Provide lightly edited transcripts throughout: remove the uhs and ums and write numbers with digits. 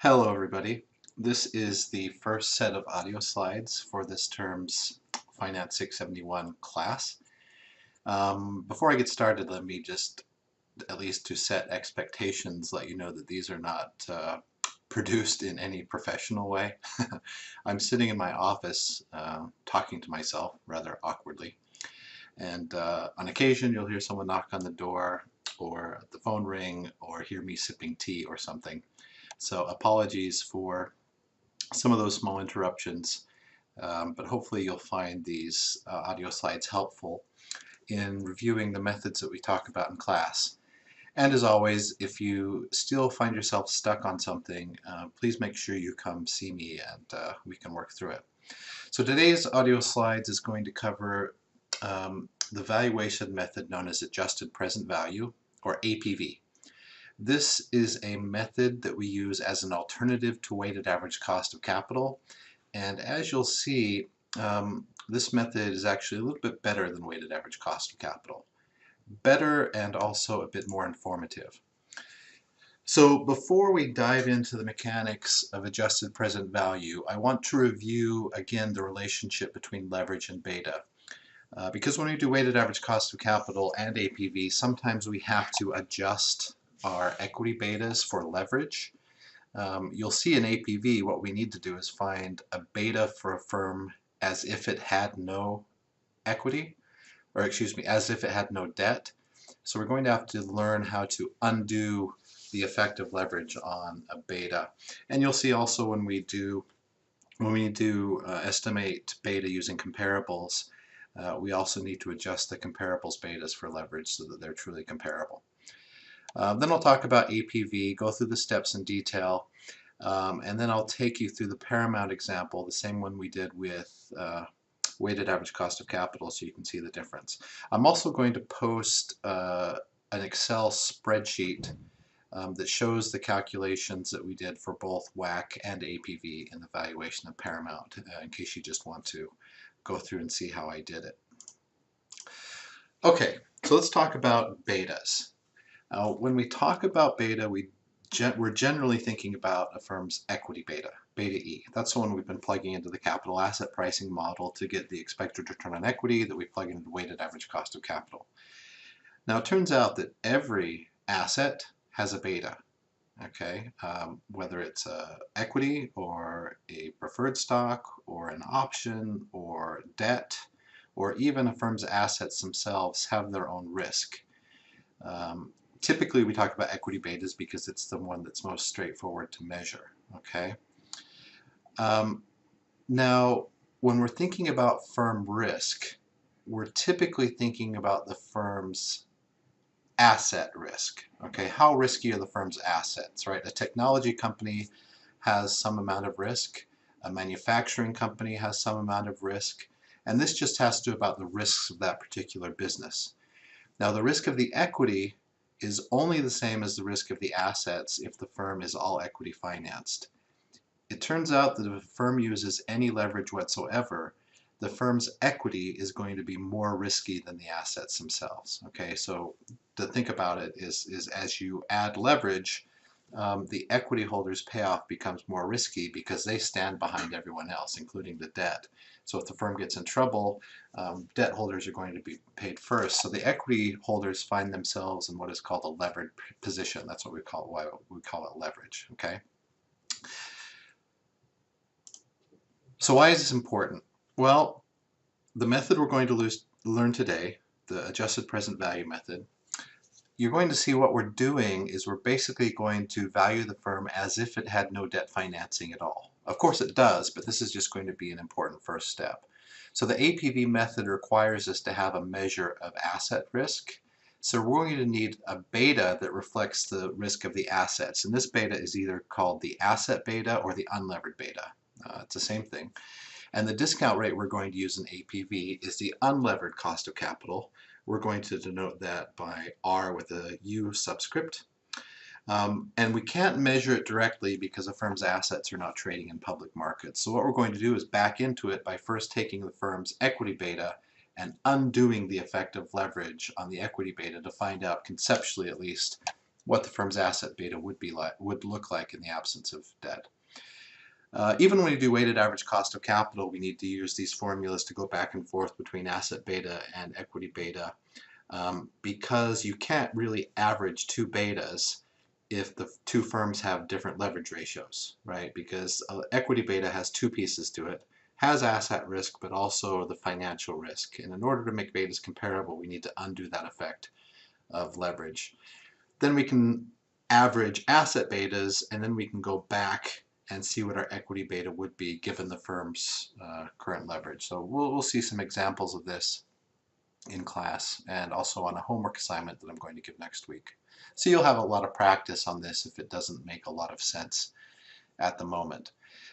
Hello everybody. This is the first set of audio slides for this term's Finance 671 class. Before I get started, let me just, at least to set expectations, let you know that these are not produced in any professional way. I'm sitting in my office talking to myself rather awkwardly, and on occasion you'll hear someone knock on the door or the phone ring or hear me sipping tea or something. So apologies for some of those small interruptions, but hopefully you'll find these audio slides helpful in reviewing the methods that we talk about in class. And as always, if you still find yourself stuck on something, please make sure you come see me and we can work through it. So today's audio slides is going to cover the valuation method known as adjusted present value, or APV. This is a method that we use as an alternative to weighted average cost of capital. And as you'll see, this method is actually a little bit better than weighted average cost of capital. Better and also a bit more informative. So before we dive into the mechanics of adjusted present value, I want to review again the relationship between leverage and beta. Because when we do weighted average cost of capital and APV, sometimes we have to adjust our equity betas for leverage. You'll see in APV what we need to do is find a beta for a firm as if it had no equity, or excuse me, as if it had no debt. So we're going to have to learn how to undo the effect of leverage on a beta. And you'll see also when we do estimate beta using comparables, we also need to adjust the comparables betas for leverage so that they're truly comparable. Then I'll talk about APV, go through the steps in detail, and then I'll take you through the Paramount example, the same one we did with weighted average cost of capital, so you can see the difference. I'm also going to post an Excel spreadsheet that shows the calculations that we did for both WACC and APV in the valuation of Paramount, in case you just want to go through and see how I did it. Okay, so let's talk about betas. When we talk about beta, we're generally thinking about a firm's equity beta, beta E. That's the one we've been plugging into the capital asset pricing model to get the expected return on equity that we plug into the weighted average cost of capital. Now it turns out that every asset has a beta, okay? Whether it's equity or a preferred stock or an option or debt, or even a firm's assets themselves have their own risk. Typically we talk about equity betas because it's the one that's most straightforward to measure, okay? Now, when we're thinking about firm risk, we're typically thinking about the firm's asset risk, okay? How risky are the firm's assets, right? A technology company has some amount of risk, a manufacturing company has some amount of risk, and this just has to do about the risks of that particular business. Now, the risk of the equity is only the same as the risk of the assets if the firm is all equity financed. It turns out that if a firm uses any leverage whatsoever, the firm's equity is going to be more risky than the assets themselves. Okay, so to think about it is as you add leverage, the equity holders' payoff becomes more risky because they stand behind everyone else, including the debt. So if the firm gets in trouble, debt holders are going to be paid first. So the equity holders find themselves in what is called a levered position. That's what why we call it leverage. Okay. So why is this important? Well, the method we're going to learn today, the adjusted present value method, you're going to see what we're doing is we're basically going to value the firm as if it had no debt financing at all. Of course it does, but this is just going to be an important first step. So the APV method requires us to have a measure of asset risk. So we're going to need a beta that reflects the risk of the assets. And this beta is either called the asset beta or the unlevered beta. It's the same thing. And the discount rate we're going to use in APV is the unlevered cost of capital. We're going to denote that by R with a U subscript. And we can't measure it directly because a firm's assets are not trading in public markets. So what we're going to do is back into it by first taking the firm's equity beta and undoing the effect of leverage on the equity beta to find out, conceptually at least, what the firm's asset beta would look like in the absence of debt. Even when we do weighted average cost of capital, we need to use these formulas to go back and forth between asset beta and equity beta, because you can't really average two betas if the two firms have different leverage ratios, right? Because equity beta has two pieces to it, has asset risk, but also the financial risk. And in order to make betas comparable, we need to undo that effect of leverage. Then we can average asset betas, and then we can go back and see what our equity beta would be given the firm's current leverage. So we'll see some examples of this in class and also on a homework assignment that I'm going to give next week. So you'll have a lot of practice on this if it doesn't make a lot of sense at the moment.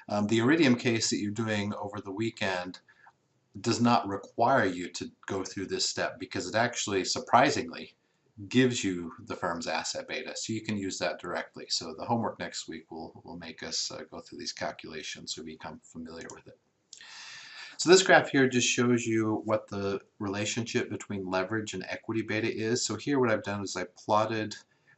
The Iridium case that you're doing over the weekend does not require you to go through this step because it actually, surprisingly, gives you the firm's asset beta, so you can use that directly. So the homework next week will make us go through these calculations so we become familiar with it. So this graph here just shows you what the relationship between leverage and equity beta is. So here what I've done is I plotted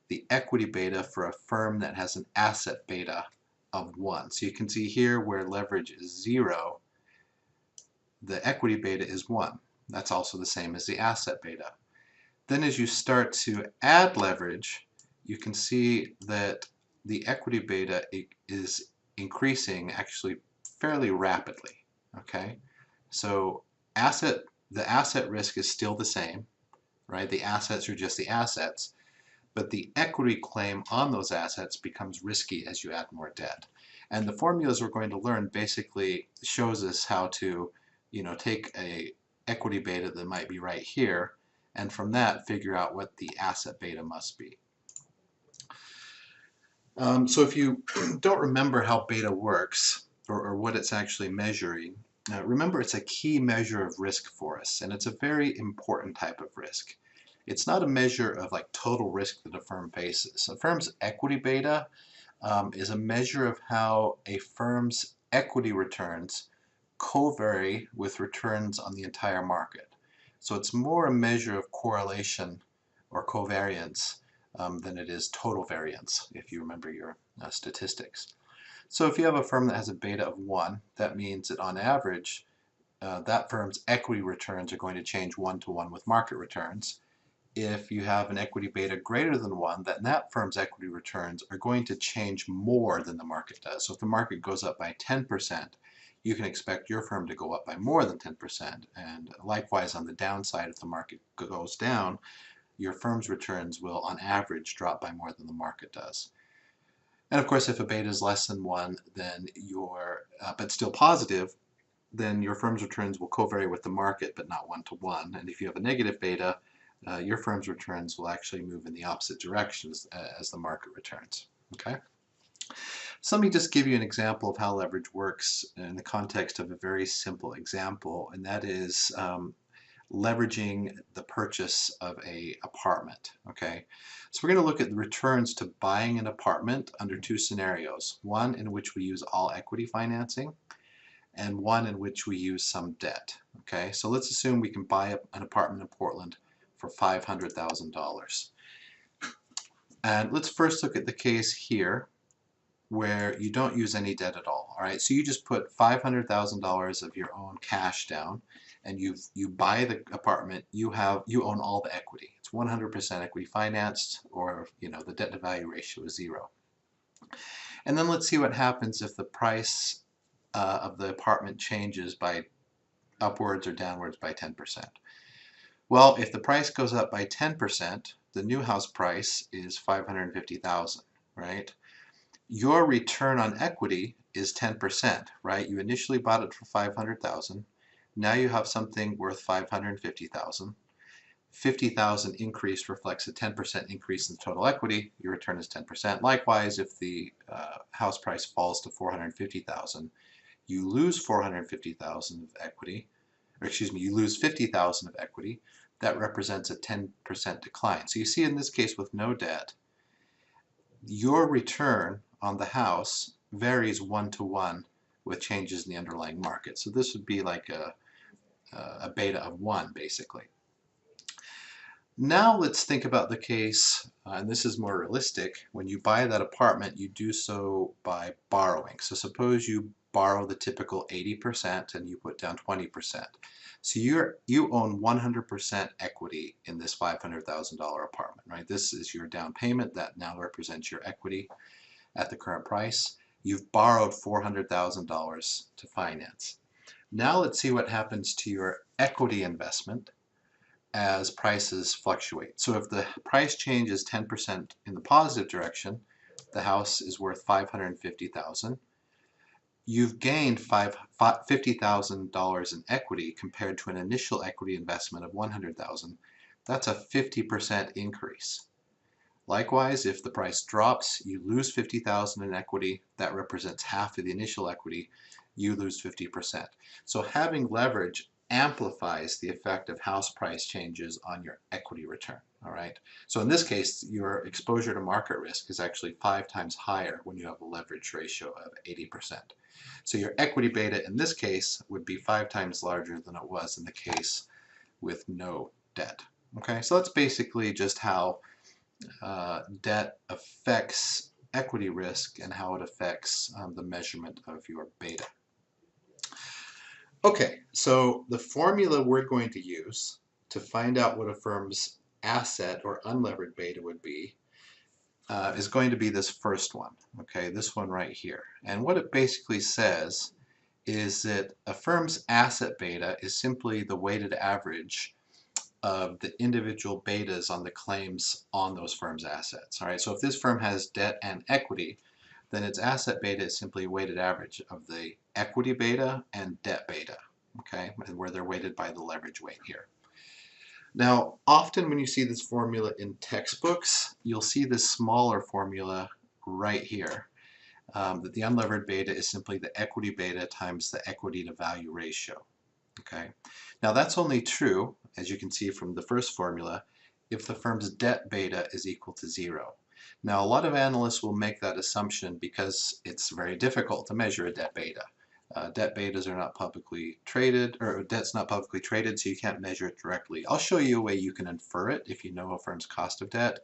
the equity beta for a firm that has an asset beta of 1. So you can see here where leverage is 0, the equity beta is 1. That's also the same as the asset beta. Then as you start to add leverage, you can see that the equity beta is increasing actually fairly rapidly, okay? So the asset risk is still the same, right? The assets are just the assets, but the equity claim on those assets becomes risky as you add more debt. And the formulas we're going to learn basically shows us how to, take a equity beta that might be right here, and from that figure out what the asset beta must be. So if you don't remember how beta works or what it's actually measuring, remember it's a key measure of risk for us, and it's a very important type of risk. It's not a measure of like total risk that a firm faces. A firm's equity beta is a measure of how a firm's equity returns covary with returns on the entire market. So it's more a measure of correlation or covariance than it is total variance, if you remember your statistics. So if you have a firm that has a beta of 1, that means that on average, that firm's equity returns are going to change 1-to-1 with market returns. If you have an equity beta greater than 1, then that firm's equity returns are going to change more than the market does. So if the market goes up by 10%, you can expect your firm to go up by more than 10%. And likewise, on the downside, if the market goes down, your firm's returns will, on average, drop by more than the market does. And of course, if a beta is less than 1, then but still positive, then your firm's returns will covary with the market, but not 1-to-1. And if you have a negative beta, your firm's returns will actually move in the opposite directions as the market returns. Okay? So let me just give you an example of how leverage works in the context of a very simple example, and that is leveraging the purchase of an apartment. Okay, so we're going to look at the returns to buying an apartment under two scenarios: one in which we use all equity financing, and one in which we use some debt. Okay, so let's assume we can buy an apartment in Portland for $500,000. And let's first look at the case here where you don't use any debt at all. All right, so you just put $500,000 of your own cash down, and you buy the apartment. You own all the equity. It's 100% equity financed, or the debt to value ratio is 0. And then let's see what happens if the price of the apartment changes by upwards or downwards by 10%. Well, if the price goes up by 10%, the new house price is $550,000, right? Your return on equity is 10%, right? You initially bought it for $500,000. Now you have something worth $550,000. $50,000 increase reflects a 10% increase in the total equity. Your return is 10%. Likewise, if the house price falls to $450,000, you lose $450,000 of equity, or excuse me, you lose $50,000 of equity. That represents a 10% decline. So you see in this case with no debt, your return on the house varies 1-to-1 with changes in the underlying market. So this would be like a beta of 1, basically. Now let's think about the case, and this is more realistic. When you buy that apartment, you do so by borrowing. So suppose you borrow the typical 80% and you put down 20%. So you own 100% equity in this $500,000 apartment, right? This is your down payment that now represents your equity at the current price. You've borrowed $400,000 to finance. Now let's see what happens to your equity investment as prices fluctuate. So if the price change is 10% in the positive direction, the house is worth $550,000. You've gained $50,000 in equity compared to an initial equity investment of $100,000. That's a 50% increase. Likewise, if the price drops, you lose $50,000 in equity. That represents half of the initial equity. You lose 50%. So having leverage amplifies the effect of house price changes on your equity return. All right. So in this case, your exposure to market risk is actually 5 times higher when you have a leverage ratio of 80%. So your equity beta in this case would be 5 times larger than it was in the case with no debt. Okay, so that's basically just how debt affects equity risk and how it affects the measurement of your beta. Okay, so the formula we're going to use to find out what a firm's asset or unlevered beta would be is going to be this first one, okay, this one right here. And what it basically says is that a firm's asset beta is simply the weighted average of the individual betas on the claims on those firms' assets. All right, so if this firm has debt and equity, then its asset beta is simply a weighted average of the equity beta and debt beta, okay, and where they're weighted by the leverage weight here. Now, often when you see this formula in textbooks, you'll see this smaller formula right here, that the unlevered beta is simply the equity beta times the equity to value ratio. Okay. Now that's only true, as you can see from the first formula, if the firm's debt beta is equal to 0. Now a lot of analysts will make that assumption because it's very difficult to measure a debt beta. Debt betas are not publicly traded, or debt's not publicly traded, so you can't measure it directly. I'll show you a way you can infer it if you know a firm's cost of debt,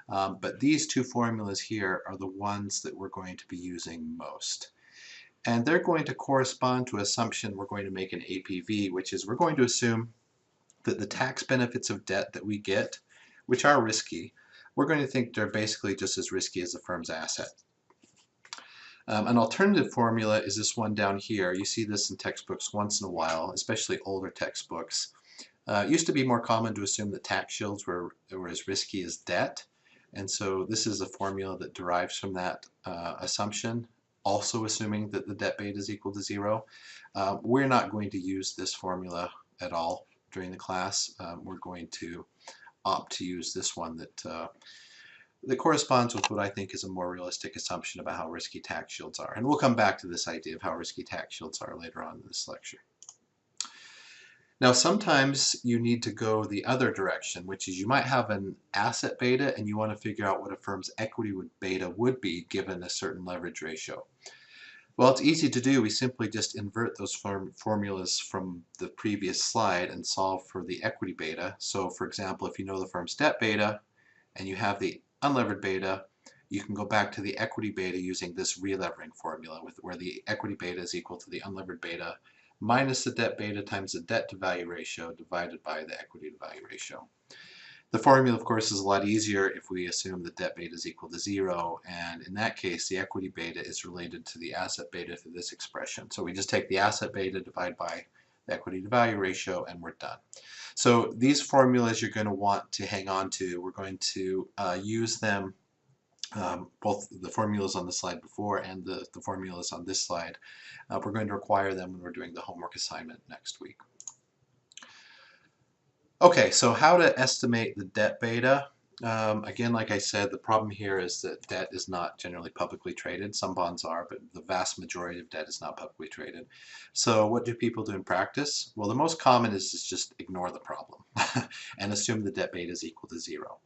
but these two formulas here are the ones that we're going to be using most. And they're going to correspond to an assumption we're going to make in APV, which is we're going to assume that the tax benefits of debt that we get, which are risky, we're going to think they're basically just as risky as the firm's asset. An alternative formula is this one down here. You see this in textbooks once in a while, especially older textbooks. It used to be more common to assume that tax shields were as risky as debt, and so this is a formula that derives from that assumption, also assuming that the debt beta is equal to 0. We're not going to use this formula at all during the class. We're going to opt to use this one that corresponds with what I think is a more realistic assumption about how risky tax shields are. And we'll come back to this idea of how risky tax shields are later on in this lecture. Now sometimes you need to go the other direction, which is you might have an asset beta and you want to figure out what a firm's equity beta would be given a certain leverage ratio. Well, it's easy to do. We simply just invert those formulas from the previous slide and solve for the equity beta. So for example, if you know the firm's debt beta and you have the unlevered beta, you can go back to the equity beta using this relevering formula where the equity beta is equal to the unlevered beta minus the debt beta times the debt to value ratio divided by the equity to value ratio. The formula, of course, is a lot easier if we assume the debt beta is equal to 0, and in that case, the equity beta is related to the asset beta for this expression. So we just take the asset beta, divide by the equity to value ratio, and we're done. So these formulas you're going to want to hang on to. We're going to use them, both the formulas on the slide before and the formulas on this slide. We're going to require them when we're doing the homework assignment next week. Okay, so how to estimate the debt beta. Again, like I said, the problem here is that debt is not generally publicly traded. Some bonds are, but the vast majority of debt is not publicly traded. So what do people do in practice? Well, the most common is just ignore the problem and assume the debt beta is equal to 0.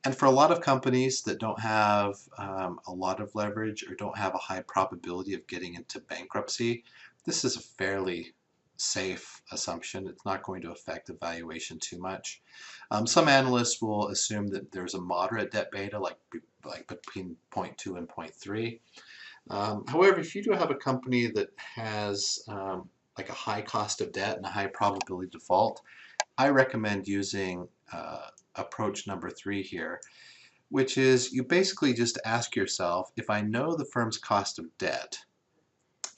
And for a lot of companies that don't have a lot of leverage or don't have a high probability of getting into bankruptcy, this is a fairly safe assumption. It's not going to affect the valuation too much. Some analysts will assume that there's a moderate debt beta, like between 0.2 and 0.3. However, if you do have a company that has like a high cost of debt and a high probability default, I recommend using approach number 3 here, which is you basically just ask yourself, if I know the firm's cost of debt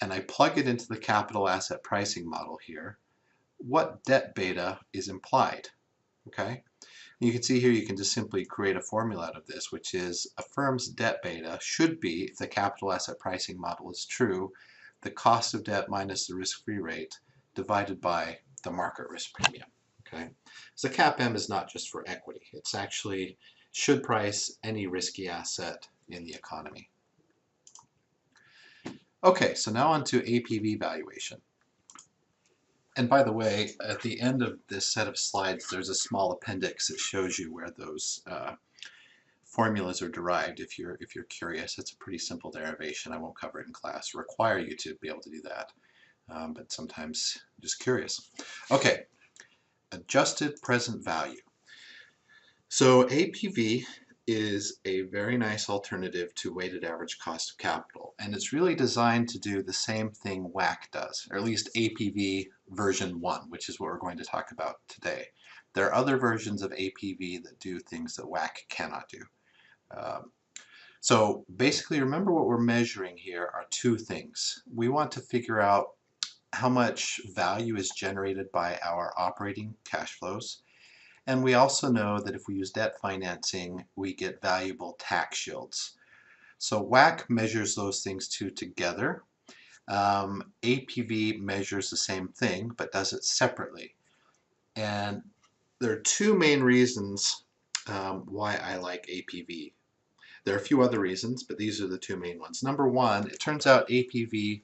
and I plug it into the capital asset pricing model here, what debt beta is implied? Okay? You can see here you can just simply create a formula out of this, which is a firm's debt beta should be, if the capital asset pricing model is true, the cost of debt minus the risk-free rate divided by the market risk premium. Okay? So CAPM is not just for equity. It's actually should price any risky asset in the economy. Okay, so now on to APV valuation. And by the way, at the end of this set of slides, there's a small appendix that shows you where those formulas are derived if you're curious. It's a pretty simple derivation. I won't cover it in class. Require you to be able to do that, but sometimes I'm just curious. Okay, adjusted present value. So APV is a very nice alternative to weighted average cost of capital, and it's really designed to do the same thing WACC does, or at least APV version 1, which is what we're going to talk about today. There are other versions of APV that do things that WACC cannot do. So basically, remember what we're measuring here are two things. We want to figure out how much value is generated by our operating cash flows. And we also know that if we use debt financing, we get valuable tax shields. So WACC measures those things two together. APV measures the same thing, but does it separately. And there are two main reasons why I like APV. There are a few other reasons, but these are the two main ones. Number one, it turns out APV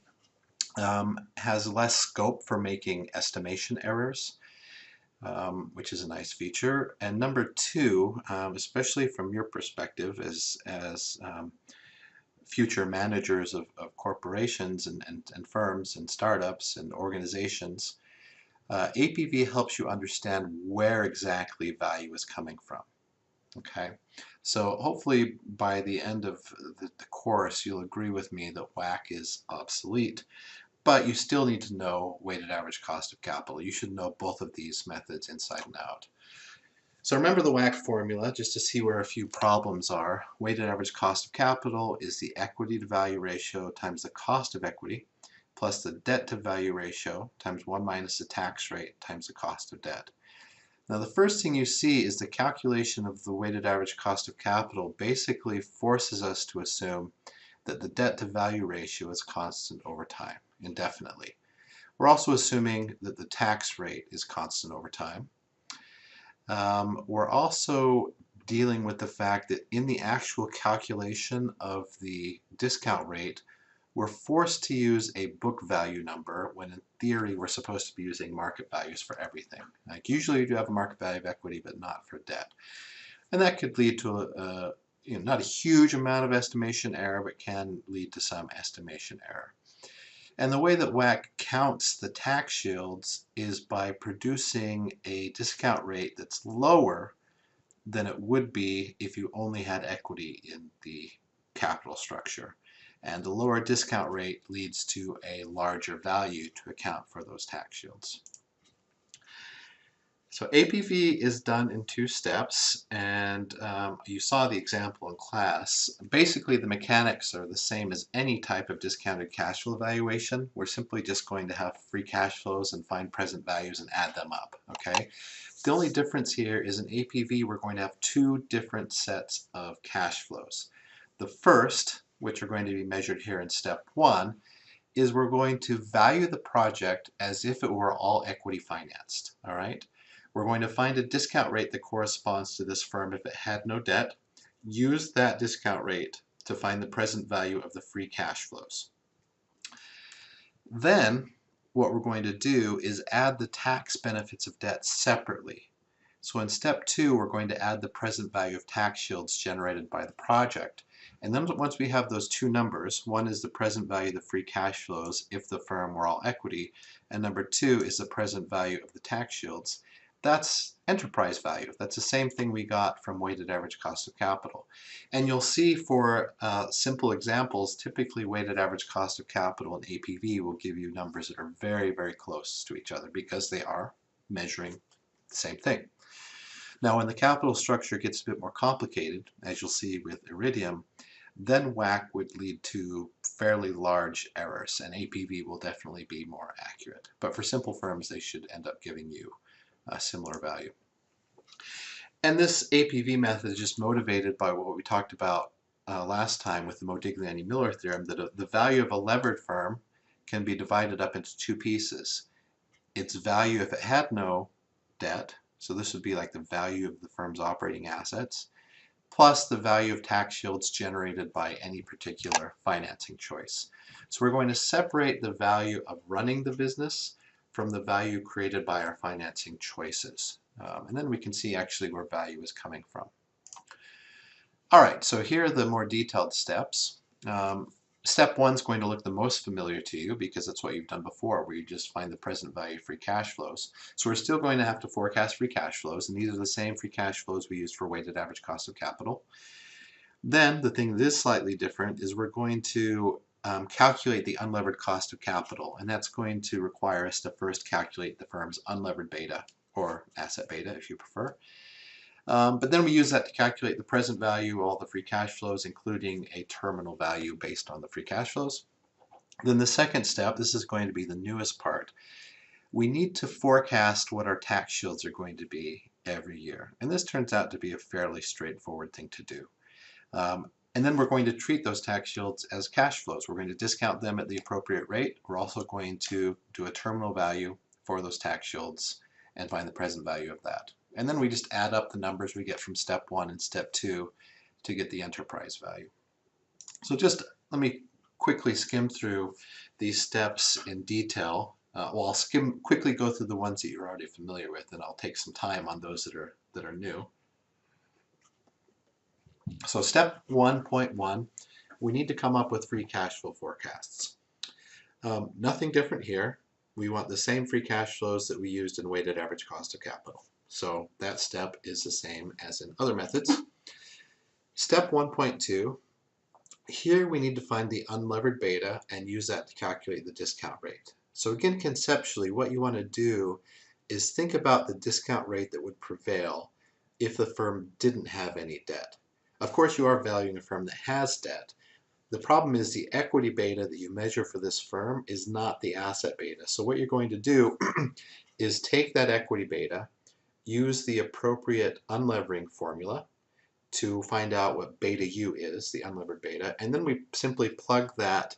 has less scope for making estimation errors. Which is a nice feature. And number two, especially from your perspective as future managers of corporations and firms and startups and organizations, APV helps you understand where exactly value is coming from. Okay, so hopefully by the end of the course you'll agree with me that WACC is obsolete. But you still need to know weighted average cost of capital. You should know both of these methods inside and out. So remember the WACC formula, just to see where a few problems are. Weighted average cost of capital is the equity to value ratio times the cost of equity plus the debt to value ratio times 1 minus the tax rate times the cost of debt. Now the first thing you see is the calculation of the weighted average cost of capital basically forces us to assume that the debt to value ratio is constant over time, indefinitely. We're also assuming that the tax rate is constant over time. We're also dealing with the fact that in the actual calculation of the discount rate, we're forced to use a book value number when in theory we're supposed to be using market values for everything. Like usually you do have a market value of equity, but not for debt. And that could lead to not a huge amount of estimation error, but can lead to some estimation error. And the way that WACC counts the tax shields is by producing a discount rate that's lower than it would be if you only had equity in the capital structure. And the lower discount rate leads to a larger value to account for those tax shields. So APV is done in two steps, and you saw the example in class. Basically, the mechanics are the same as any type of discounted cash flow valuation. We're simply just going to have free cash flows and find present values and add them up, okay? The only difference here is in APV, we're going to have two different sets of cash flows. The first, which are going to be measured here in step 1, is we're going to value the project as if it were all equity financed, all right? We're going to find a discount rate that corresponds to this firm if it had no debt. Use that discount rate to find the present value of the free cash flows. Then what we're going to do is add the tax benefits of debt separately. So in step 2, we're going to add the present value of tax shields generated by the project. And then once we have those two numbers, one is the present value of the free cash flows if the firm were all equity, and number two is the present value of the tax shields. That's enterprise value. That's the same thing we got from weighted average cost of capital. And you'll see for simple examples, typically weighted average cost of capital and APV will give you numbers that are very, very close to each other because they are measuring the same thing. Now, when the capital structure gets a bit more complicated, as you'll see with Iridium, then WACC would lead to fairly large errors, and APV will definitely be more accurate. But for simple firms, they should end up giving you a similar value. And this APV method is just motivated by what we talked about last time with the Modigliani-Miller theorem, that the value of a levered firm can be divided up into two pieces. Its value if it had no debt, so this would be like the value of the firm's operating assets, plus the value of tax shields generated by any particular financing choice. So we're going to separate the value of running the business from the value created by our financing choices. And then we can see actually where value is coming from. All right, so here are the more detailed steps. Step one is going to look the most familiar to you because it's what you've done before, where you just find the present value of free cash flows. So we're still going to have to forecast free cash flows, and these are the same free cash flows we used for weighted average cost of capital. Then the thing that is slightly different is we're going to calculate the unlevered cost of capital, and that's going to require us to first calculate the firm's unlevered beta, or asset beta if you prefer. But then we use that to calculate the present value of all the free cash flows, including a terminal value based on the free cash flows. Then the second step, this is going to be the newest part, we need to forecast what our tax shields are going to be every year. And this turns out to be a fairly straightforward thing to do. And then we're going to treat those tax shields as cash flows. We're going to discount them at the appropriate rate. We're also going to do a terminal value for those tax shields and find the present value of that. And then we just add up the numbers we get from step one and step two to get the enterprise value. So just let me quickly skim through these steps in detail. I'll quickly go through the ones that you're already familiar with, and I'll take some time on those that are new. So step 1.1, we need to come up with free cash flow forecasts. Nothing different here. We want the same free cash flows that we used in weighted average cost of capital. So that step is the same as in other methods. Step 1.2, here we need to find the unlevered beta and use that to calculate the discount rate. So again, conceptually, what you want to do is think about the discount rate that would prevail if the firm didn't have any debt. Of course, you are valuing a firm that has debt. The problem is the equity beta that you measure for this firm is not the asset beta. So what you're going to do is take that equity beta, use the appropriate unlevering formula to find out what beta U is, the unlevered beta, and then we simply plug that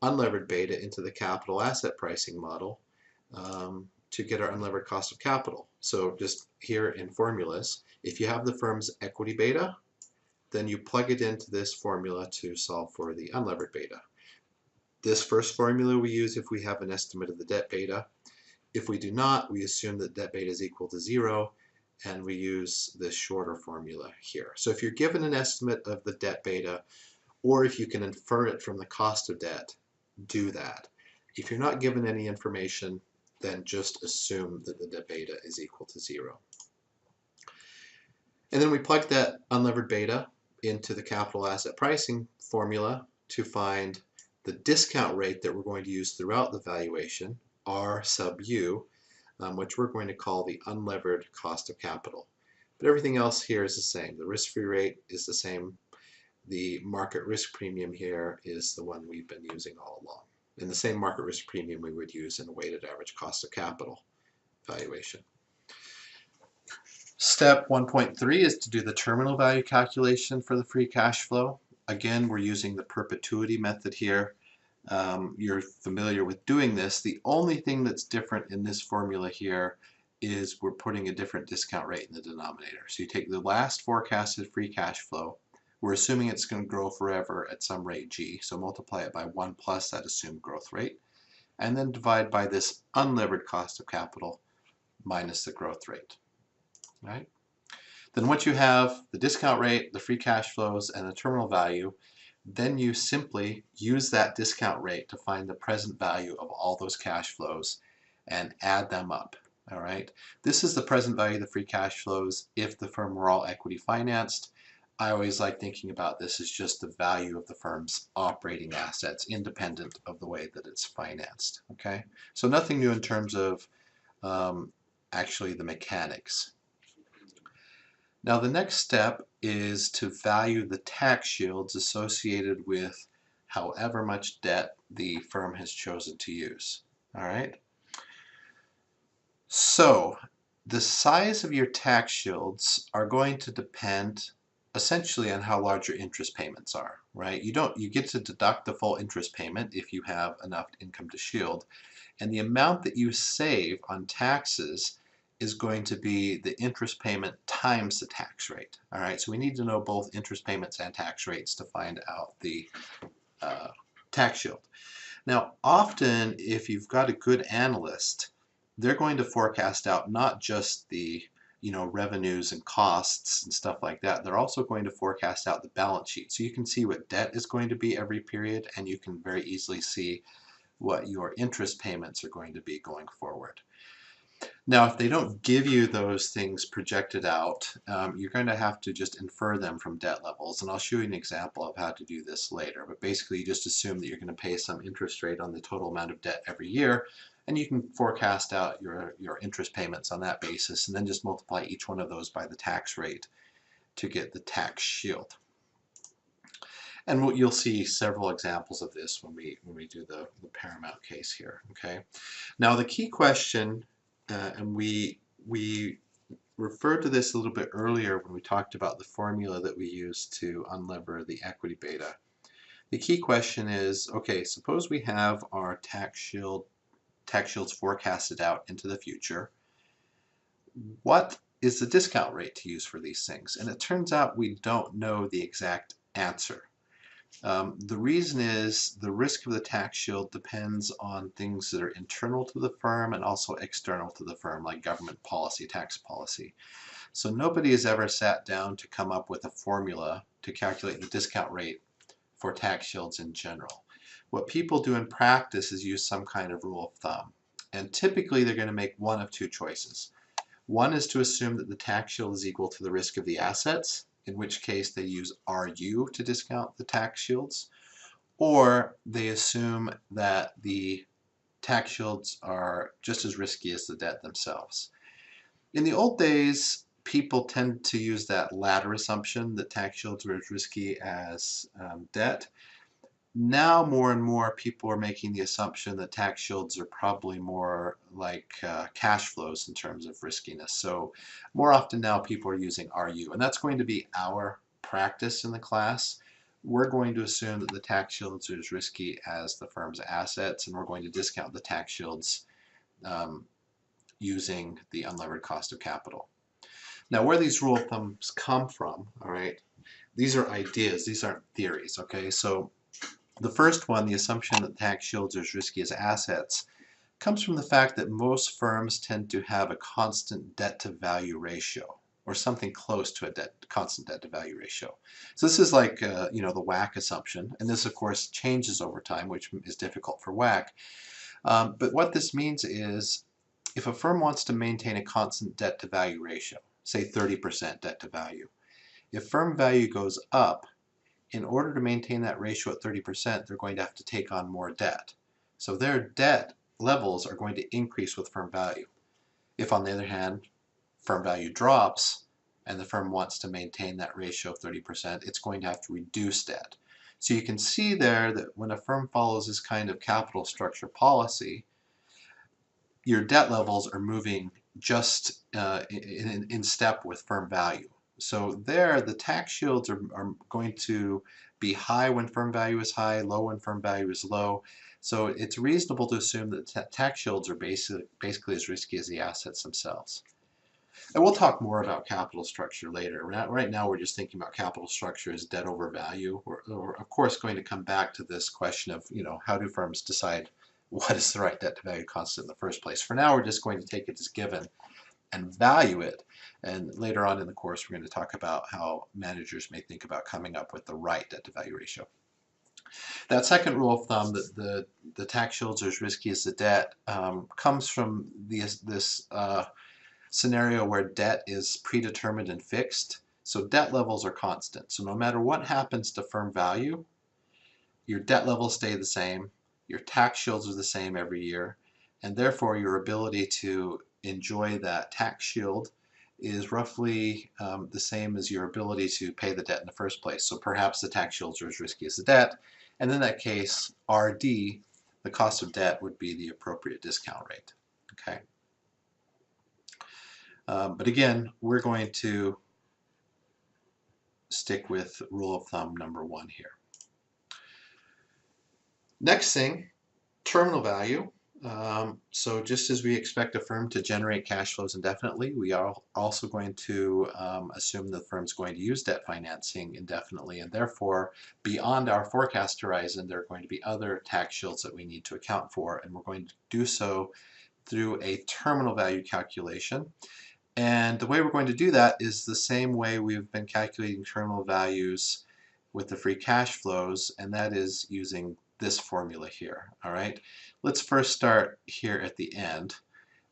unlevered beta into the capital asset pricing model to get our unlevered cost of capital. So just here in formulas, if you have the firm's equity beta, then you plug it into this formula to solve for the unlevered beta. This first formula we use if we have an estimate of the debt beta. If we do not, we assume that debt beta is equal to 0, and we use this shorter formula here. So if you're given an estimate of the debt beta, or if you can infer it from the cost of debt, do that. If you're not given any information, then just assume that the debt beta is equal to 0. And then we plug that unlevered beta into the capital asset pricing formula to find the discount rate that we're going to use throughout the valuation, R sub U, which we're going to call the unlevered cost of capital. But everything else here is the same. The risk-free rate is the same. The market risk premium here is the one we've been using all along. And the same market risk premium we would use in a weighted average cost of capital valuation. Step 1.3 is to do the terminal value calculation for the free cash flow. Again, we're using the perpetuity method here. You're familiar with doing this. The only thing that's different in this formula here is we're putting a different discount rate in the denominator. So you take the last forecasted free cash flow. We're assuming it's going to grow forever at some rate g, so multiply it by 1 plus that assumed growth rate, and then divide by this unlevered cost of capital minus the growth rate. Right? Then once you have the discount rate, the free cash flows, and the terminal value, then you simply use that discount rate to find the present value of all those cash flows and add them up. All right. This is the present value of the free cash flows if the firm were all equity financed. I always like thinking about this as just the value of the firm's operating assets, independent of the way that it's financed. Okay. So nothing new in terms of actually the mechanics. Now the next step is to value the tax shields associated with however much debt the firm has chosen to use. All right. So the size of your tax shields are going to depend essentially on how large your interest payments are, right? You get to deduct the full interest payment if you have enough income to shield, and the amount that you save on taxes is going to be the interest payment times the tax rate. All right, so we need to know both interest payments and tax rates to find out the tax shield. Now, often if you've got a good analyst, they're going to forecast out not just the revenues and costs and stuff like that. They're also going to forecast out the balance sheet. So you can see what debt is going to be every period, and you can very easily see what your interest payments are going to be going forward. Now, if they don't give you those things projected out, you're going to have to just infer them from debt levels. And I'll show you an example of how to do this later. But basically, you just assume that you're going to pay some interest rate on the total amount of debt every year. And you can forecast out your interest payments on that basis, and then just multiply each one of those by the tax rate to get the tax shield. And you'll see several examples of this when we do the Paramount case here. Okay. Now the key question, and we referred to this a little bit earlier when we talked about the formula that we use to unlever the equity beta. The key question is, okay, suppose we have our tax shields forecasted out into the future. What is the discount rate to use for these things? And it turns out we don't know the exact answer. The reason is the risk of the tax shield depends on things that are internal to the firm and also external to the firm, like government policy, tax policy. So nobody has ever sat down to come up with a formula to calculate the discount rate for tax shields in general. What people do in practice is use some kind of rule of thumb. And typically they're going to make one of two choices. One is to assume that the tax shield is equal to the risk of the assets, in which case they use RU to discount the tax shields, or they assume that the tax shields are just as risky as the debt themselves. In the old days, people tend to use that latter assumption, that tax shields are as risky as debt. Now more and more people are making the assumption that tax shields are probably more like cash flows in terms of riskiness. So more often now people are using RU, and that's going to be our practice in the class. We're going to assume that the tax shields are as risky as the firm's assets, and we're going to discount the tax shields using the unlevered cost of capital. Now where these rule of thumbs come from, all right, these are ideas, these aren't theories, okay? So the first one, the assumption that tax shields are as risky as assets, comes from the fact that most firms tend to have a constant debt-to-value ratio, or something close to a constant debt-to-value ratio. So this is like the WACC assumption, and this of course changes over time, which is difficult for WACC. But what this means is, if a firm wants to maintain a constant debt-to-value ratio, say 30% debt-to-value, if firm value goes up, in order to maintain that ratio at 30%, they're going to have to take on more debt. So their debt levels are going to increase with firm value. If, on the other hand, firm value drops and the firm wants to maintain that ratio of 30%, it's going to have to reduce debt. So you can see there that when a firm follows this kind of capital structure policy, your debt levels are moving just in step with firm value. So there, the tax shields are going to be high when firm value is high, low when firm value is low. So it's reasonable to assume that tax shields are basically as risky as the assets themselves. And we'll talk more about capital structure later. Right now we're just thinking about capital structure as debt over value. We're of course going to come back to this question of, how do firms decide what is the right debt to value constant in the first place. For now, we're just going to take it as given and value it. And later on in the course, we're going to talk about how managers may think about coming up with the right debt to value ratio. That second rule of thumb, that the tax shields are as risky as the debt, comes from this scenario where debt is predetermined and fixed. So debt levels are constant. So no matter what happens to firm value, your debt levels stay the same, your tax shields are the same every year, and therefore your ability to enjoy that tax shield is roughly the same as your ability to pay the debt in the first place. So perhaps the tax shields are as risky as the debt, and in that case, RD, the cost of debt, would be the appropriate discount rate. Okay. But again, we're going to stick with rule of thumb number 1 here. Next thing, terminal value. So just as we expect a firm to generate cash flows indefinitely, we are also going to assume the firm's going to use debt financing indefinitely, and therefore beyond our forecast horizon there are going to be other tax shields that we need to account for, and we're going to do so through a terminal value calculation. And the way we're going to do that is the same way we've been calculating terminal values with the free cash flows, and that is using this formula here. All right, let's first start here at the end.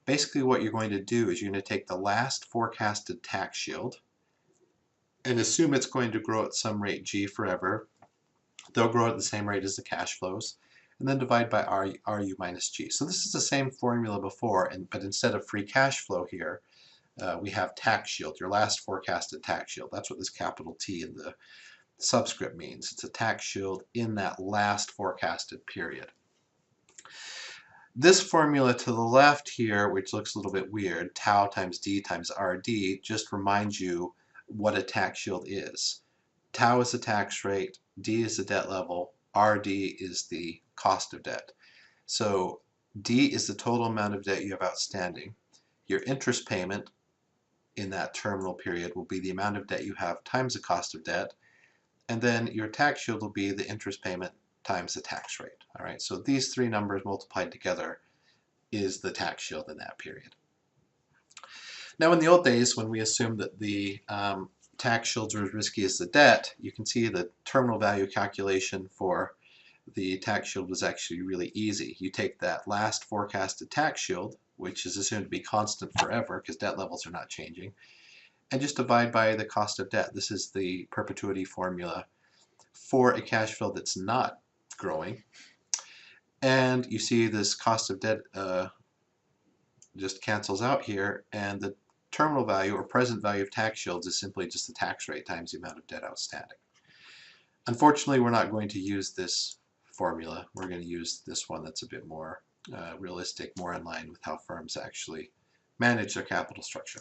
Basically what you're going to do is you're going to take the last forecasted tax shield and assume it's going to grow at some rate G forever. They'll grow at the same rate as the cash flows, and then divide by RU minus G. So this is the same formula before, but instead of free cash flow here, we have tax shield, your last forecasted tax shield. That's what this capital T in the subscript means. It's a tax shield in that last forecasted period. This formula to the left here, which looks a little bit weird, tau times D times RD, just reminds you what a tax shield is. Tau is the tax rate, D is the debt level, RD is the cost of debt. So D is the total amount of debt you have outstanding. Your interest payment in that terminal period will be the amount of debt you have times the cost of debt, and then your tax shield will be the interest payment times the tax rate. All right, so these three numbers multiplied together is the tax shield in that period. Now in the old days, when we assumed that the tax shields were as risky as the debt, you can see the terminal value calculation for the tax shield was actually really easy. You take that last forecasted tax shield, which is assumed to be constant forever because debt levels are not changing, and just divide by the cost of debt. This is the perpetuity formula for a cash flow that's not growing. And you see this cost of debt just cancels out here, and the terminal value or present value of tax shields is simply just the tax rate times the amount of debt outstanding. Unfortunately, we're not going to use this formula. We're going to use this one that's a bit more realistic, more in line with how firms actually manage their capital structure.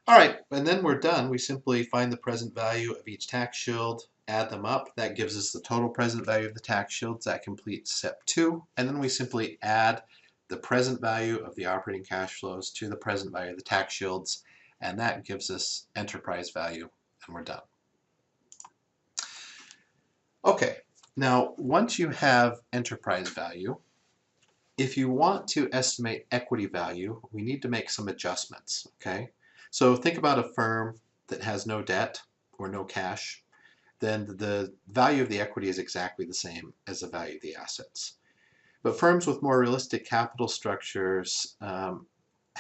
All right, and then we're done. We simply find the present value of each tax shield, add them up. That gives us the total present value of the tax shields. That completes step 2. And then we simply add the present value of the operating cash flows to the present value of the tax shields, and that gives us enterprise value, and we're done. Okay, now once you have enterprise value, if you want to estimate equity value, we need to make some adjustments, okay? So think about a firm that has no debt or no cash. Then the value of the equity is exactly the same as the value of the assets. But firms with more realistic capital structures you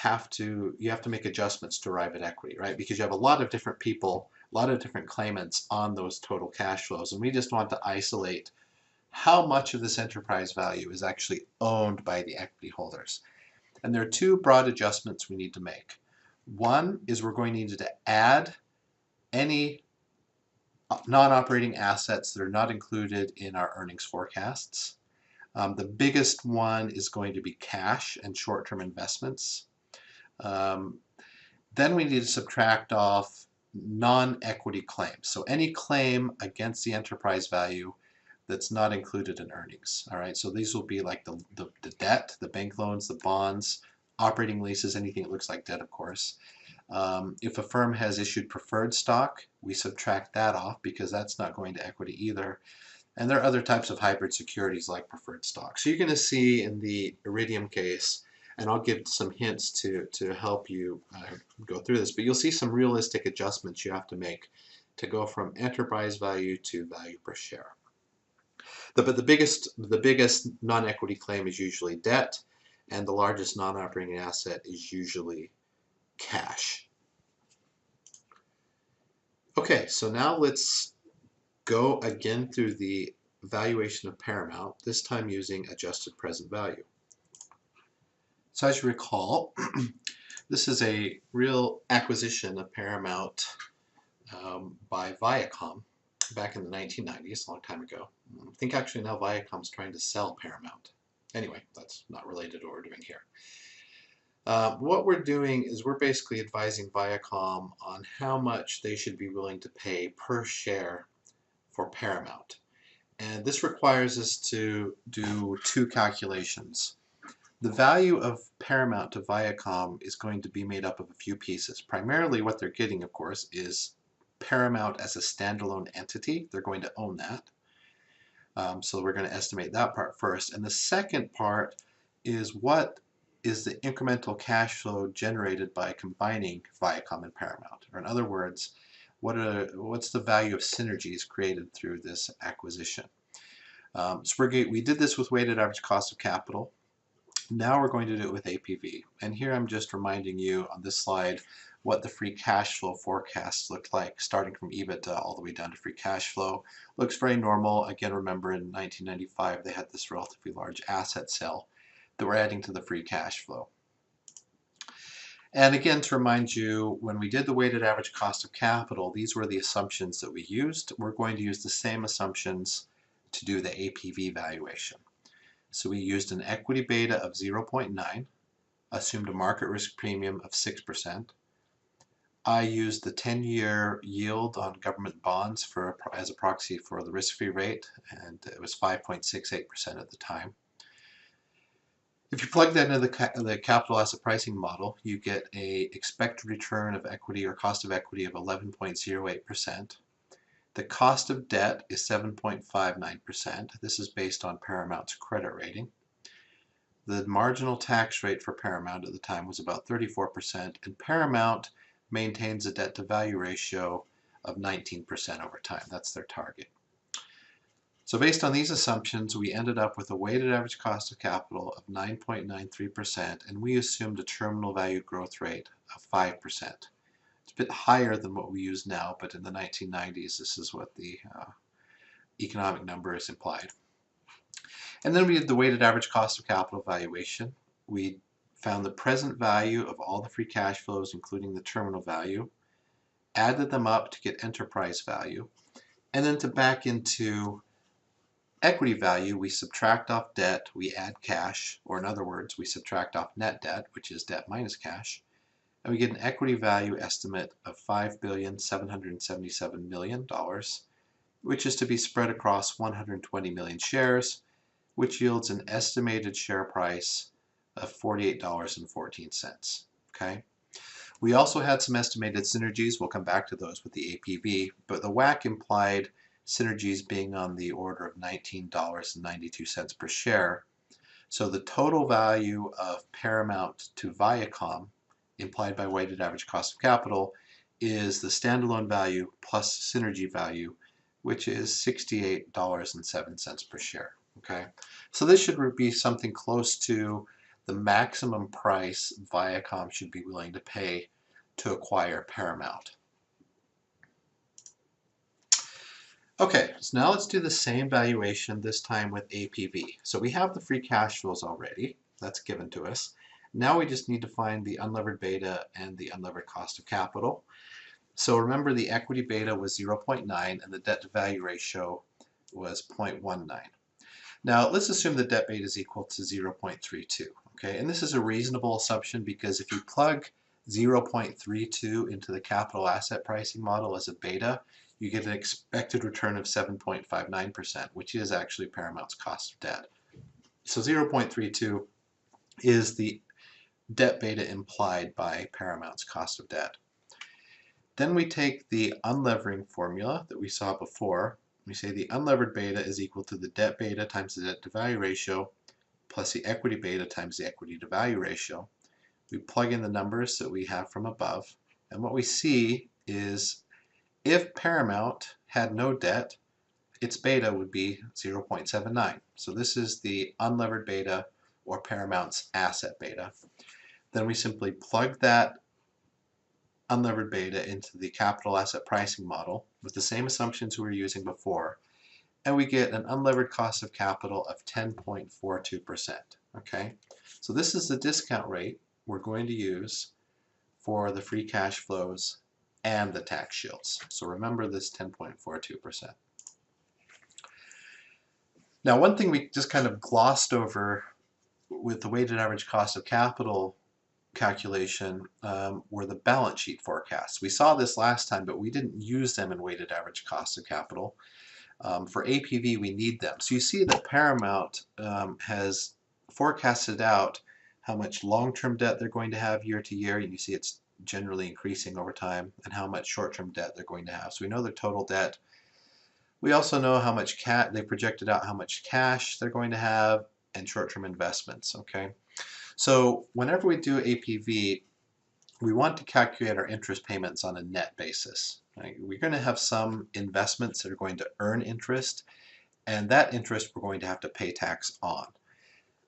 have to make adjustments to arrive at equity, right? Because you have a lot of different people, a lot of different claimants on those total cash flows, and we just want to isolate how much of this enterprise value is actually owned by the equity holders. And there are 2 broad adjustments we need to make. One is we're going to need to add any non-operating assets that are not included in our earnings forecasts. The biggest one is going to be cash and short-term investments. Then we need to subtract off non-equity claims. So any claim against the enterprise value that's not included in earnings. All right, so these will be like the debt, the bank loans, the bonds, operating leases, anything that looks like debt, of course. If a firm has issued preferred stock, we subtract that off because that's not going to equity either. And there are other types of hybrid securities like preferred stock. So you're going to see in the Iridium case and I'll give some hints to help you go through this, but you'll see some realistic adjustments you have to make to go from enterprise value to value per share. But the biggest non-equity claim is usually debt, and the largest non-operating asset is usually cash. Okay, so now let's go again through the valuation of Paramount, this time using adjusted present value. So as you recall, this is a real acquisition of Paramount by Viacom back in the 1990s, a long time ago. I think actually now Viacom's trying to sell Paramount. Anyway, that's not related to what we're doing here. What we're doing is we're basically advising Viacom on how much they should be willing to pay per share for Paramount. And this requires us to do two calculations. The value of Paramount to Viacom is going to be made up of a few pieces. Primarily what they're getting, of course, is Paramount as a standalone entity. They're going to own that. So we're going to estimate that part first. And the second part is what is the incremental cash flow generated by combining Viacom and Paramount? Or in other words, what's the value of synergies created through this acquisition? We did this with weighted average cost of capital. Now we're going to do it with APV. And here I'm just reminding you on this slide what the free cash flow forecasts looked like, starting from EBITDA all the way down to free cash flow. Looks very normal. Again, remember in 1995 they had this relatively large asset sale that we're adding to the free cash flow. And again, to remind you, when we did the weighted average cost of capital, these were the assumptions that we used. We're going to use the same assumptions to do the APV valuation. So we used an equity beta of 0.9, assumed a market risk premium of 6%. I used the 10-year yield on government bonds as a proxy for the risk-free rate, and it was 5.68% at the time. If you plug that into the capital asset pricing model, you get a expected return of equity or cost of equity of 11.08%. The cost of debt is 7.59%. This is based on Paramount's credit rating. The marginal tax rate for Paramount at the time was about 34%, and Paramount maintains a debt-to-value ratio of 19% over time. That's their target. So based on these assumptions, we ended up with a weighted average cost of capital of 9.93%, and we assumed a terminal value growth rate of 5%. It's a bit higher than what we use now, but in the 1990s, this is what the economic number is implied. And then we did the weighted average cost of capital valuation. We found the present value of all the free cash flows, including the terminal value, added them up to get enterprise value, and then to back into equity value, we subtract off debt, we add cash, or in other words, we subtract off net debt, which is debt minus cash, and we get an equity value estimate of $5,777,000,000, which is to be spread across 120 million shares, which yields an estimated share price of $48.14. Okay. We also had some estimated synergies. We'll come back to those with the APV, but the WACC implied synergies being on the order of $19.92 per share. So the total value of Paramount to Viacom, implied by weighted average cost of capital, is the standalone value plus synergy value, which is $68.07 per share. Okay, so this should be something close to the maximum price Viacom should be willing to pay to acquire Paramount. Okay, so now let's do the same valuation, this time with APV. So we have the free cash flows already. That's given to us. Now we just need to find the unlevered beta and the unlevered cost of capital. So remember, the equity beta was 0.9 and the debt to value ratio was 0.19. Now let's assume the debt beta is equal to 0.32. Okay, and this is a reasonable assumption because if you plug 0.32 into the capital asset pricing model as a beta, you get an expected return of 7.59%, which is actually Paramount's cost of debt. So 0.32 is the debt beta implied by Paramount's cost of debt. Then we take the unlevering formula that we saw before. We say the unlevered beta is equal to the debt beta times the debt to value ratio plus the equity beta times the equity to value ratio. We plug in the numbers that we have from above, and what we see is if Paramount had no debt, its beta would be 0.79. So this is the unlevered beta, or Paramount's asset beta. Then we simply plug that unlevered beta into the capital asset pricing model with the same assumptions we were using before, and we get an unlevered cost of capital of 10.42%. Okay, so this is the discount rate we're going to use for the free cash flows and the tax shields. So remember this 10.42%. Now, one thing we just kind of glossed over with the weighted average cost of capital calculation were the balance sheet forecasts. We saw this last time, but we didn't use them in weighted average cost of capital. For APV, we need them. So you see that Paramount has forecasted out how much long-term debt they're going to have year to year, and you see it's generally increasing over time, and how much short-term debt they're going to have. So we know their total debt. We also know how much they projected out how much cash they're going to have and short-term investments. Okay, so whenever we do APV, we want to calculate our interest payments on a net basis. Right? We're going to have some investments that are going to earn interest, and that interest we're going to have to pay tax on.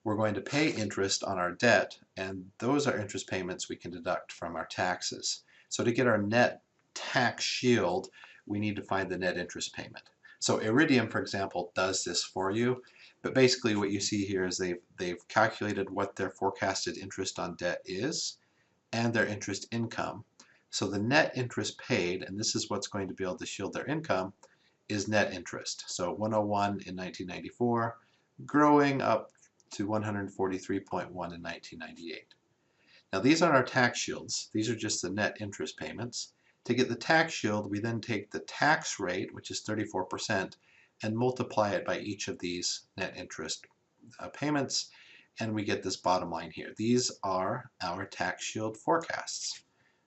We're going to pay interest on our debt, and those are interest payments we can deduct from our taxes. So to get our net tax shield, we need to find the net interest payment. So Iridium, for example, does this for you, but basically what you see here is they've calculated what their forecasted interest on debt is and their interest income. So the net interest paid, and this is what's going to be able to shield their income, is net interest. So 101 in 1994, growing up to 143.1 in 1998. Now these aren't our tax shields, these are just the net interest payments. To get the tax shield, we then take the tax rate, which is 34%, and multiply it by each of these net interest payments, and we get this bottom line here. These are our tax shield forecasts.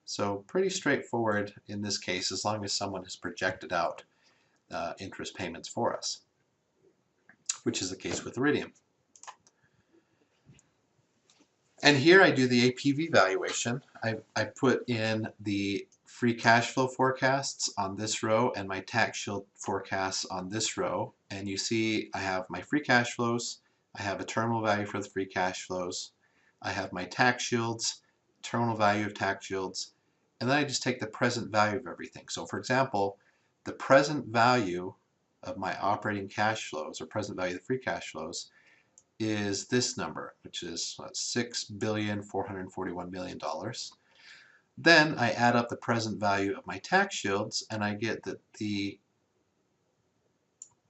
So pretty straightforward in this case, as long as someone has projected out interest payments for us, which is the case with Iridium. And here I do the APV valuation. I put in the free cash flow forecasts on this row and my tax shield forecasts on this row. And you see I have my free cash flows, I have a terminal value for the free cash flows, I have my tax shields, terminal value of tax shields, and then I just take the present value of everything. So for example, the present value of my operating cash flows, or present value of the free cash flows, is this number, which is $6,441,000,000. Then I add up the present value of my tax shields, and I get that the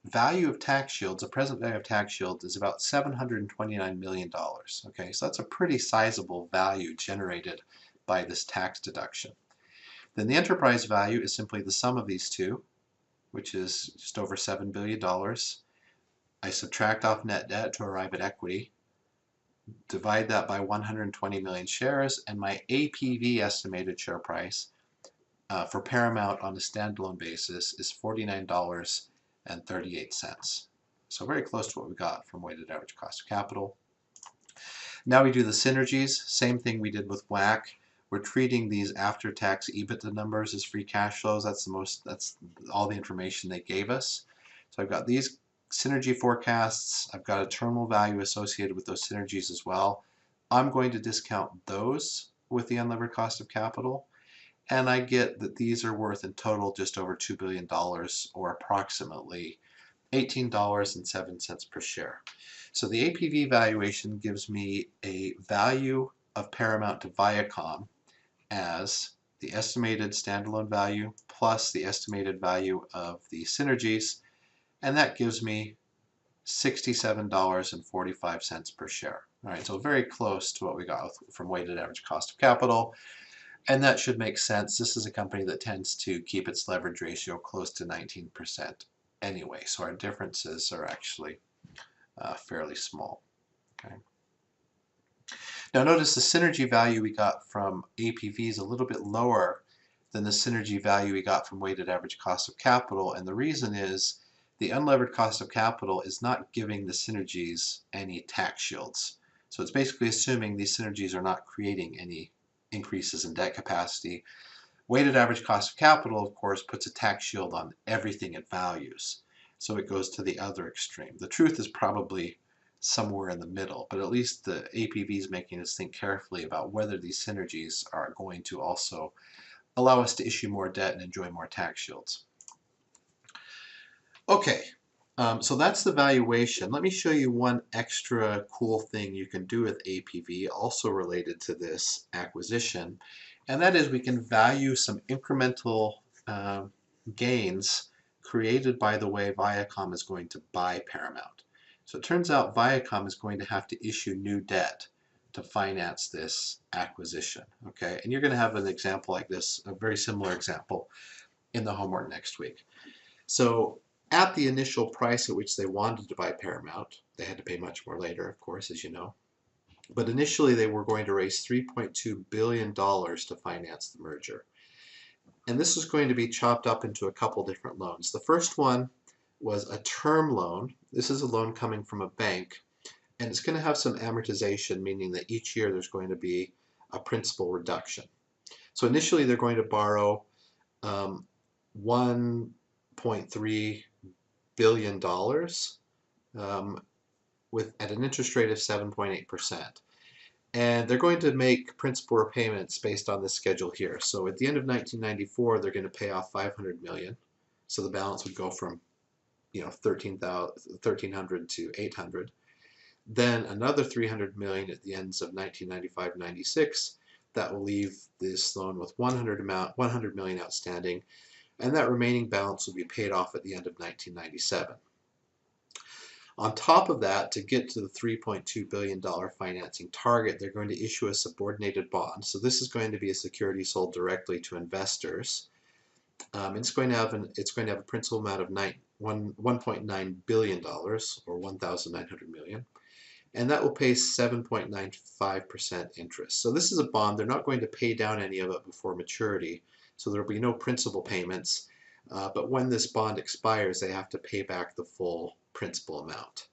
value of tax shields, the present value of tax shields, is about $729 million. Okay, so that's a pretty sizable value generated by this tax deduction. Then the enterprise value is simply the sum of these two, which is just over $7 billion. I subtract off net debt to arrive at equity, divide that by 120 million shares, and my APV estimated share price for Paramount on a standalone basis is $49.38. So very close to what we got from weighted average cost of capital. Now we do the synergies, same thing we did with WACC. We're treating these after-tax EBITDA numbers as free cash flows. That's all the information they gave us. So I've got these synergy forecasts. I've got a terminal value associated with those synergies as well. I'm going to discount those with the unlevered cost of capital, and I get that these are worth in total just over $2 billion, or approximately $18.07 per share. So the APV valuation gives me a value of Paramount to Viacom as the estimated standalone value plus the estimated value of the synergies, and that gives me $67.45 per share. All right, so very close to what we got from weighted average cost of capital, and that should make sense. This is a company that tends to keep its leverage ratio close to 19% anyway, so our differences are actually fairly small. Okay. Now notice the synergy value we got from APV is a little bit lower than the synergy value we got from weighted average cost of capital, and the reason is the unlevered cost of capital is not giving the synergies any tax shields. So it's basically assuming these synergies are not creating any increases in debt capacity. Weighted average cost of capital, of course, puts a tax shield on everything it values. So it goes to the other extreme. The truth is probably somewhere in the middle, but at least the APV is making us think carefully about whether these synergies are going to also allow us to issue more debt and enjoy more tax shields. Okay, so that's the valuation. Let me show you one extra cool thing you can do with APV, also related to this acquisition, and that is we can value some incremental gains created by the way Viacom is going to buy Paramount. So it turns out Viacom is going to have to issue new debt to finance this acquisition. Okay, and you're going to have an example like this, a very similar example, in the homework next week. So at the initial price at which they wanted to buy Paramount, they had to pay much more later, of course, as you know. But initially they were going to raise $3.2 billion to finance the merger. And this was going to be chopped up into a couple different loans. The first one was a term loan. This is a loan coming from a bank, and it's going to have some amortization, meaning that each year there's going to be a principal reduction. So initially they're going to borrow $1.3 billion at an interest rate of 7.8%. And they're going to make principal repayments based on this schedule here. So at the end of 1994, they're going to pay off $500 million. So the balance would go from 1,300 to 800. Then another $300 million at the ends of 1995-96. That will leave this loan with $100 million outstanding, and that remaining balance will be paid off at the end of 1997. On top of that, to get to the $3.2 billion financing target, they're going to issue a subordinated bond. So this is going to be a security sold directly to investors. It's going to have a principal amount of $1.9 billion, or $1,900 million, and that will pay 7.95% interest. So this is a bond. They're not going to pay down any of it before maturity, so there will be no principal payments. But when this bond expires, they have to pay back the full principal amount.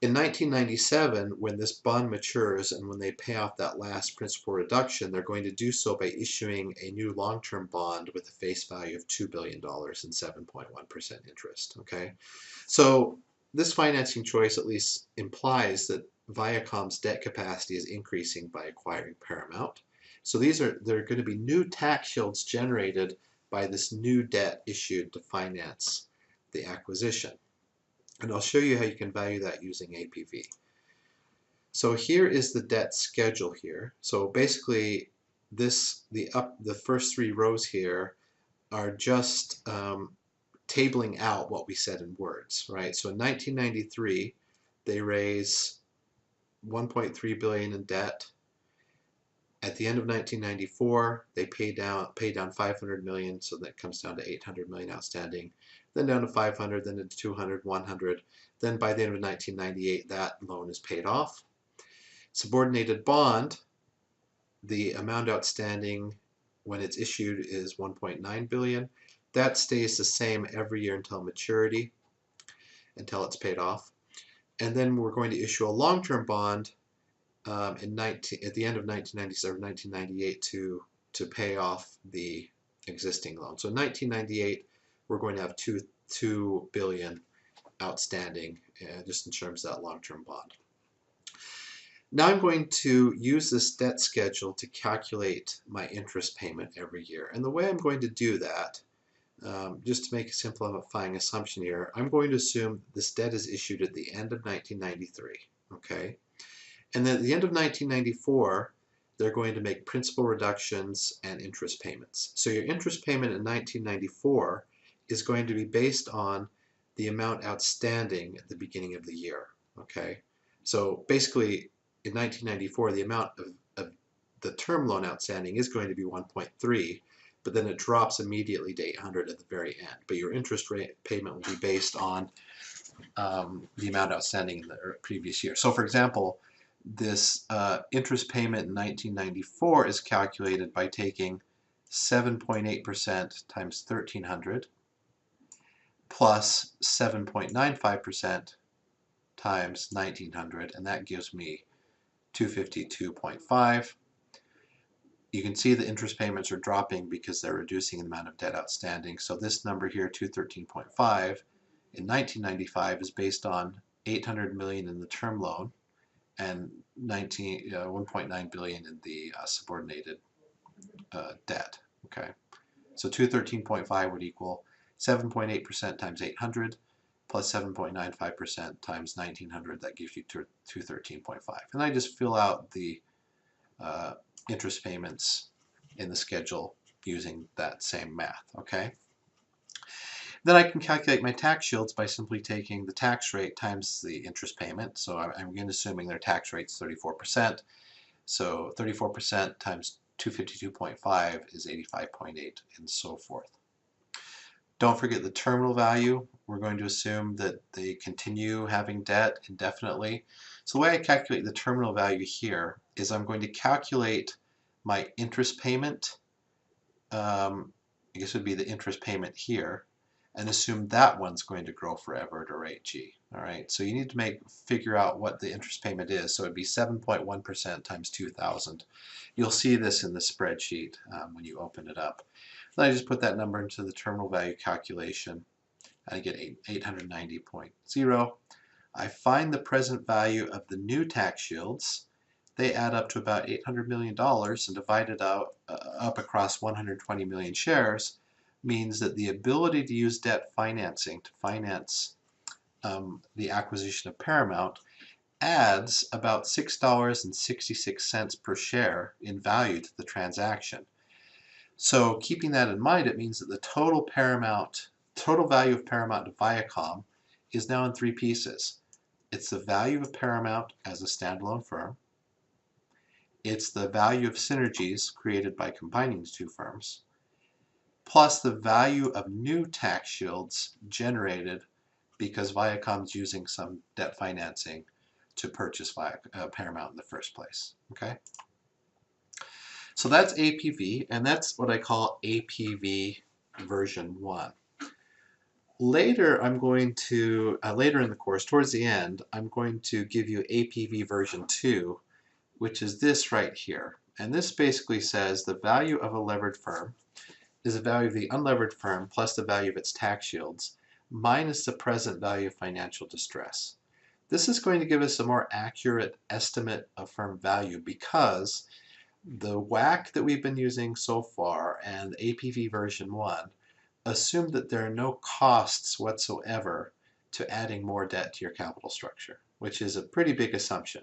In 1997, when this bond matures and when they pay off that last principal reduction, they're going to do so by issuing a new long-term bond with a face value of $2 billion and 7.1% interest. Okay, so this financing choice at least implies that Viacom's debt capacity is increasing by acquiring Paramount. So there are going to be new tax shields generated by this new debt issued to finance the acquisition. And I'll show you how you can value that using APV. So here is the debt schedule here. So basically the first three rows here are just tabling out what we said in words, right? So in 1993, they raise $1.3 billion in debt. At the end of 1994, they pay down $500 million, so that comes down to $800 million outstanding. Then down to 500, then to 200, 100. Then by the end of 1998, that loan is paid off. Subordinated bond, the amount outstanding when it's issued is $1.9 billion. That stays the same every year until maturity, until it's paid off. And then we're going to issue a long-term bond at the end of 1997, 1998 to pay off the existing loan. So in 1998, we're going to have $2 billion outstanding, just in terms of that long-term bond. Now I'm going to use this debt schedule to calculate my interest payment every year. And the way I'm going to do that, just to make a simplifying assumption here, I'm going to assume this debt is issued at the end of 1993. Okay? And then at the end of 1994, they're going to make principal reductions and interest payments. So your interest payment in 1994 is going to be based on the amount outstanding at the beginning of the year. Okay, so basically in 1994, the amount of the term loan outstanding is going to be 1.3, but then it drops immediately to 800 at the very end. But your interest rate payment will be based on the amount outstanding in the previous year. So for example, this interest payment in 1994 is calculated by taking 7.8% times 1,300 plus 7.95% times 1900, and that gives me 252.5. You can see the interest payments are dropping because they're reducing the amount of debt outstanding. So this number here, 213.5, in 1995 is based on 800 million in the term loan and 1.9 billion in the subordinated debt. Okay, so 213.5 would equal 7.8% times 800 plus 7.95% times 1900. That gives you 213.5. And I just fill out the interest payments in the schedule using that same math. Okay. Then I can calculate my tax shields by simply taking the tax rate times the interest payment. So I'm again assuming their tax rate is 34%. So 34% times 252.5 is 85.8 and so forth. Don't forget the terminal value. We're going to assume that they continue having debt indefinitely. So the way I calculate the terminal value here is I'm going to calculate my interest payment, I guess it would be the interest payment here, and assume that one's going to grow forever at a rate g. All right, so you need to figure out what the interest payment is. So it'd be 7.1% times 2,000. You'll see this in the spreadsheet when you open it up. Then I just put that number into the terminal value calculation, and I get 890.0. I find the present value of the new tax shields. They add up to about $800 million, and divided up across 120 million shares means that the ability to use debt financing to finance the acquisition of Paramount adds about $6.66 per share in value to the transaction. So keeping that in mind, it means that the total value of Paramount to Viacom is now in three pieces. It's the value of Paramount as a standalone firm. It's the value of synergies created by combining the two firms, plus the value of new tax shields generated because Viacom's using some debt financing to purchase Paramount in the first place. Okay? So that's APV, and that's what I call APV version 1. Later, I'm going to, later in the course, towards the end, I'm going to give you APV version 2, which is this right here. And this basically says the value of a levered firm is the value of the unlevered firm plus the value of its tax shields minus the present value of financial distress. This is going to give us a more accurate estimate of firm value because the WACC that we've been using so far and APV version 1 assume that there are no costs whatsoever to adding more debt to your capital structure, which is a pretty big assumption.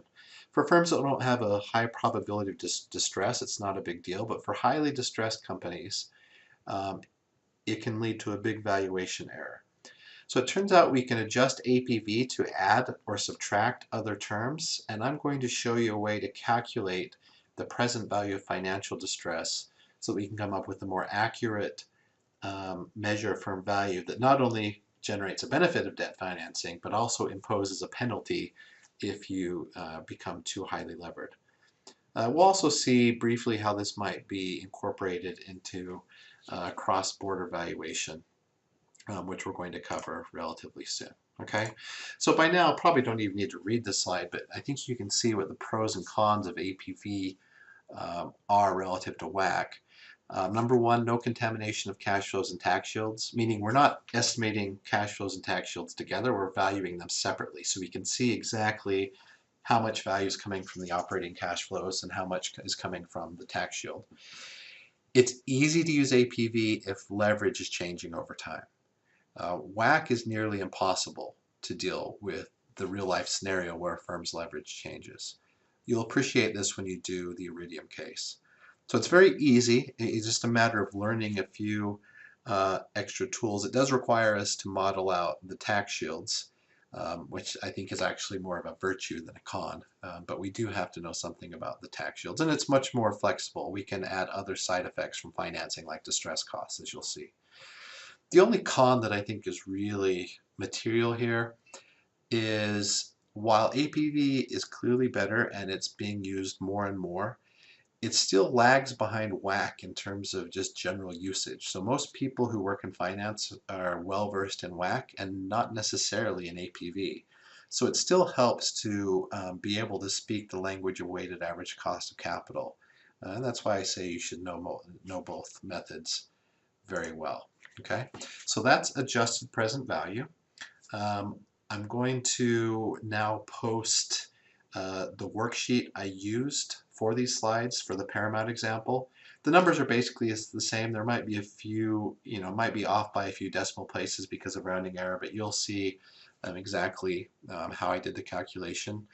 For firms that don't have a high probability of distress, it's not a big deal, but for highly distressed companies, it can lead to a big valuation error. So it turns out we can adjust APV to add or subtract other terms, and I'm going to show you a way to calculate the present value of financial distress so that we can come up with a more accurate measure of firm value that not only generates a benefit of debt financing, but also imposes a penalty if you become too highly levered. We'll also see briefly how this might be incorporated into cross-border valuation, which we're going to cover relatively soon. Okay, so by now probably don't even need to read this slide, but I think you can see what the pros and cons of APV are relative to WACC. Number one, no contamination of cash flows and tax shields, meaning we're not estimating cash flows and tax shields together, we're valuing them separately. So we can see exactly how much value is coming from the operating cash flows and how much is coming from the tax shield. It's easy to use APV if leverage is changing over time. WACC is nearly impossible to deal with the real-life scenario where a firm's leverage changes. You'll appreciate this when you do the Iridium case. So it's very easy. It's just a matter of learning a few extra tools. It does require us to model out the tax shields, which I think is actually more of a virtue than a con. But we do have to know something about the tax shields. And it's much more flexible. We can add other side effects from financing like distress costs, as you'll see. The only con that I think is really material here is while APV is clearly better and it's being used more and more, it still lags behind WAC in terms of just general usage. So most people who work in finance are well versed in WAC and not necessarily in APV. So it still helps to be able to speak the language of weighted average cost of capital. And that's why I say you should know both methods very well. Okay, so that's adjusted present value. Um, I'm going to now post the worksheet I used for these slides for the Paramount example. The numbers are basically the same. There might be a few, might be off by a few decimal places because of rounding error, but you'll see exactly how I did the calculation.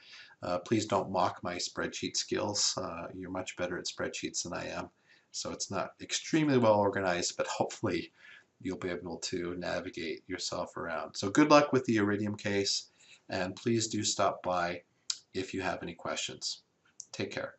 Please don't mock my spreadsheet skills. You're much better at spreadsheets than I am. So it's not extremely well organized, but hopefully you'll be able to navigate yourself around. So good luck with the Iridium case, and please do stop by if you have any questions. Take care.